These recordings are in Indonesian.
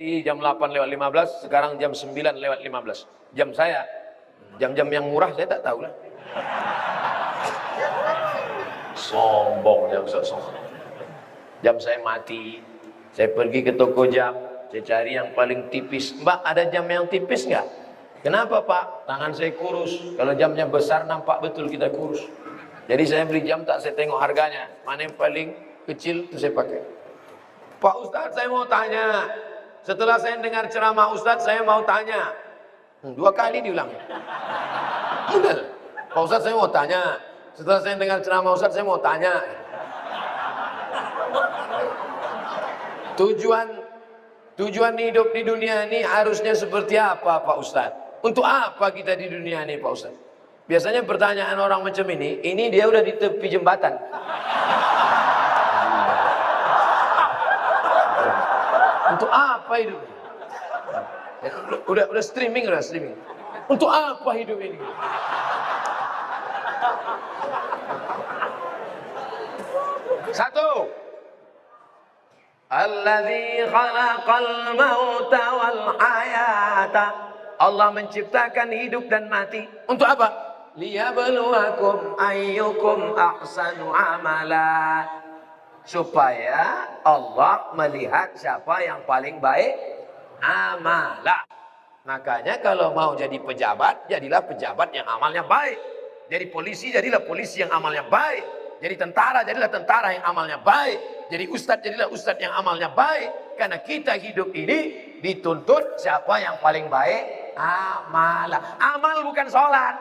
Jam 8:15, sekarang jam 9:15. Jam saya, jam-jam yang murah saya tak tahu lah. Sombong ya Ustaz, sombong. Jam saya mati, saya pergi ke toko jam, saya cari yang paling tipis. Mbak, ada jam yang tipis nggak? Kenapa Pak? Tangan saya kurus. Kalau jamnya besar nampak betul kita kurus. Jadi saya beli jam tak saya tengok harganya, mana yang paling kecil itu saya pakai. Pak Ustadz, saya mau tanya. Setelah saya dengar ceramah Ustadz, saya mau tanya. 2 kali diulang. Benar. Pak Ustadz, saya mau tanya. Setelah saya dengar ceramah Ustadz, saya mau tanya. Tujuan hidup di dunia ini harusnya seperti apa Pak Ustadz? Untuk apa kita di dunia ini Pak Ustadz? Biasanya pertanyaan orang macam ini dia udah di tepi jembatan. Untuk apa hidup? Udah streaming. Untuk apa hidup ini? Satu. Alladzi khalaqal mauta wal hayata. Allah menciptakan hidup dan mati. Untuk apa? Liyabluwakum ayyukum ahsanu amala. Supaya Allah melihat siapa yang paling baik amalah. Makanya kalau mau jadi pejabat, jadilah pejabat yang amalnya baik. Jadi polisi, jadilah polisi yang amalnya baik. Jadi tentara, jadilah tentara yang amalnya baik. Jadi ustadz, jadilah ustadz yang amalnya baik. Karena kita hidup ini dituntut siapa yang paling baik amalah. Amal bukan sholat,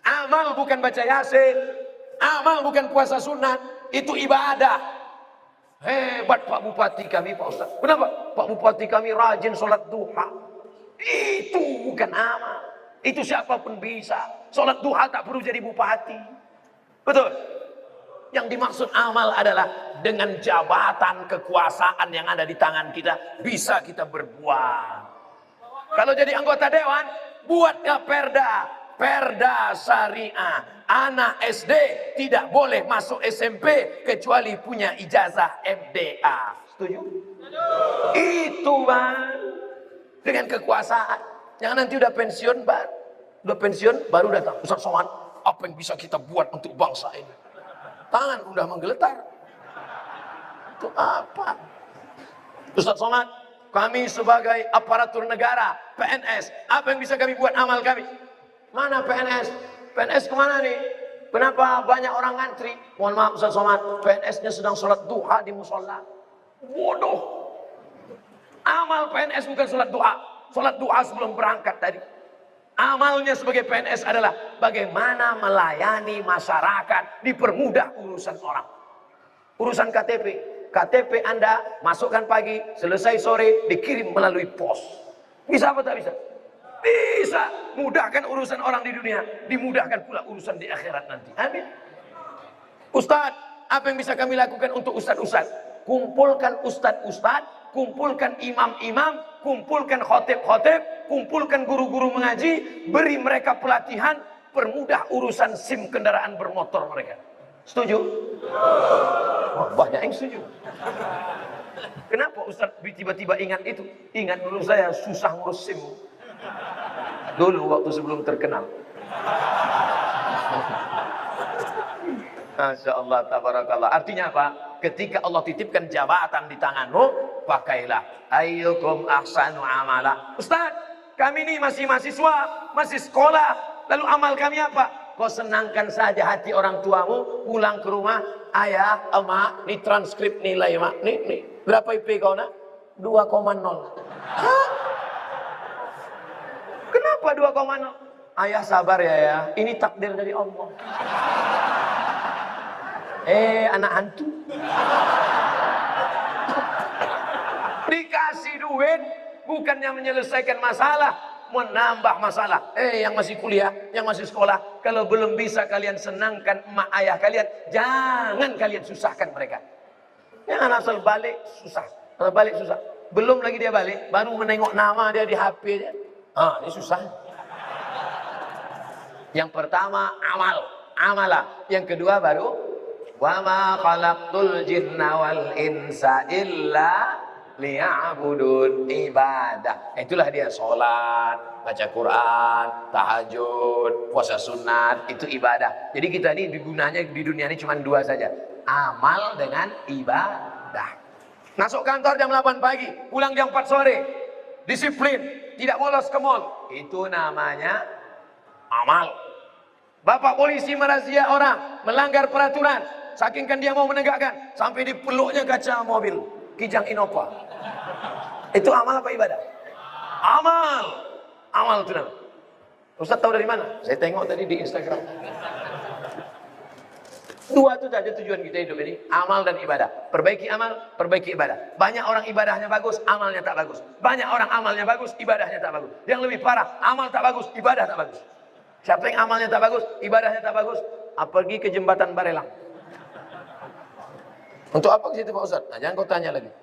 amal bukan baca yasin, amal bukan puasa sunat. Itu ibadah. Hebat Pak Bupati kami Pak Ustaz. Kenapa? Pak Bupati kami rajin sholat duha. Itu bukan amal. Itu siapapun bisa. Sholat duha tak perlu jadi bupati. Betul? Yang dimaksud amal adalah dengan jabatan kekuasaan yang ada di tangan kita, bisa kita berbuat. Kalau jadi anggota dewan, buatnya perda syariah. Anak SD tidak boleh masuk SMP kecuali punya ijazah MDA. Setuju? Itu Bang. Dengan kekuasaan. Jangan nanti udah pensiun baru datang. Ustaz Somad, apa yang bisa kita buat untuk bangsa ini? Tangan udah menggeletar. Itu apa? Ustaz Somad, kami sebagai aparatur negara, PNS, apa yang bisa kami buat amal kami? Mana PNS? PNS kemana nih? Kenapa banyak orang ngantri? Mohon maaf Ustaz Somad, PNS-nya sedang sholat duha di musola. Bodoh. Amal PNS bukan sholat duha. Sholat duha sebelum berangkat tadi. Amalnya sebagai PNS adalah bagaimana melayani masyarakat, dipermudah urusan orang. Urusan KTP. KTP Anda masukkan pagi, selesai sore, dikirim melalui pos. Bisa apa tak bisa? Bisa. Mudahkan urusan orang di dunia, dimudahkan pula urusan di akhirat nanti. Amin. Ustadz, apa yang bisa kami lakukan untuk ustadz-ustadz? Kumpulkan ustadz-ustadz, kumpulkan imam-imam, kumpulkan khotib-khotib, kumpulkan guru-guru mengaji, beri mereka pelatihan, permudah urusan SIM kendaraan bermotor mereka. Setuju? Wah, banyak yang setuju. Kenapa ustadz tiba-tiba ingat itu? Ingat dulu saya susah ngurus SIM. Dulu waktu sebelum terkenal. Masya Allah, tabarakallah. Artinya apa? Ketika Allah titipkan jabatan di tanganmu, pakailah. Ayyukum ahsanu amala. Ustaz, kami ini masih mahasiswa, masih sekolah. Lalu amal kami apa? Kau senangkan saja hati orang tuamu, pulang ke rumah, ayah, emak, ini transkrip nilai, mak. Nih. Berapa IP kau nak? 2,0. Hah? Kenapa 2,0? Ayah sabar ya, ini takdir dari Allah. Anak hantu. Dikasih duit bukannya menyelesaikan masalah, menambah masalah. Yang masih kuliah, yang masih sekolah, kalau belum bisa kalian senangkan emak ayah kalian, jangan kalian susahkan mereka. Jangan asal balik susah. Kalau balik susah, belum lagi dia balik, baru menengok nama dia di HP dia. Ini susah. Yang pertama amalah. Yang kedua baru wa ma khalaqtul jinna wal insa illa liya'budun, ibadah. Itulah dia sholat, baca Quran, tahajud, puasa sunat, itu ibadah. Jadi kita ini gunanya di dunia ini cuma dua saja, amal dengan ibadah. Masuk kantor jam 8 pagi, pulang jam 4 sore, disiplin, tidak bolos ke mall, itu namanya amal. Bapak polisi merazia orang, melanggar peraturan, saking kan dia mau menegakkan, sampai dipeluknya kaca mobil Kijang Innova. Itu amal apa ibadah? Amal. Amal itu namanya. Ustaz tahu dari mana? Saya tengok tadi di Instagram. Dua itu saja tujuan kita hidup ini, amal dan ibadah. Perbaiki amal, perbaiki ibadah. Banyak orang ibadahnya bagus, amalnya tak bagus. Banyak orang amalnya bagus, ibadahnya tak bagus. Yang lebih parah, amal tak bagus, ibadah tak bagus. Siapa yang amalnya tak bagus, ibadahnya tak bagus, pergi ke jembatan Barelang. Untuk apa ke situ Pak Ustaz? Nah, jangan kau tanya lagi.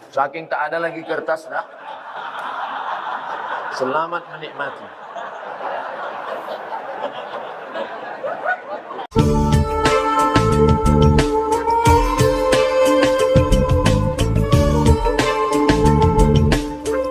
Saking tak ada lagi kertas, dah. Selamat menikmati.